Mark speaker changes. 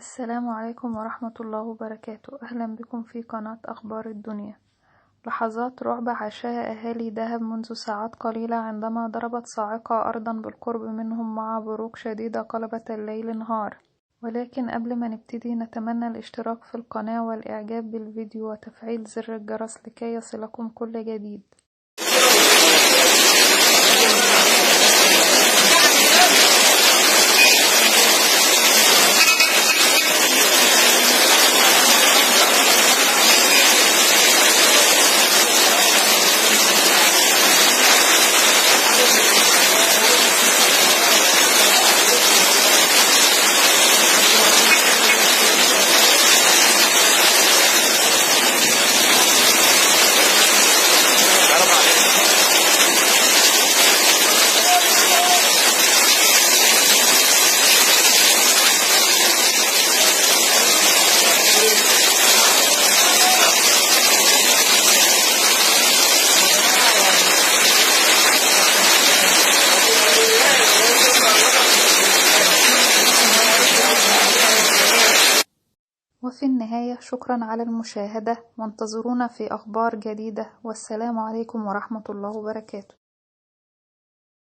Speaker 1: السلام عليكم ورحمة الله وبركاته. أهلا بكم في قناة أخبار الدنيا. لحظات رعب عاشها أهالي دهب منذ ساعات قليلة عندما ضربت صاعقة أرضا بالقرب منهم مع بروق شديدة قلبت الليل نهار. ولكن قبل ما نبتدي نتمنى الاشتراك في القناة والإعجاب بالفيديو وتفعيل زر الجرس لكي يصلكم كل جديد. وفي النهاية شكرا على المشاهدة، وانتظرونا في أخبار جديدة، والسلام عليكم ورحمة الله وبركاته.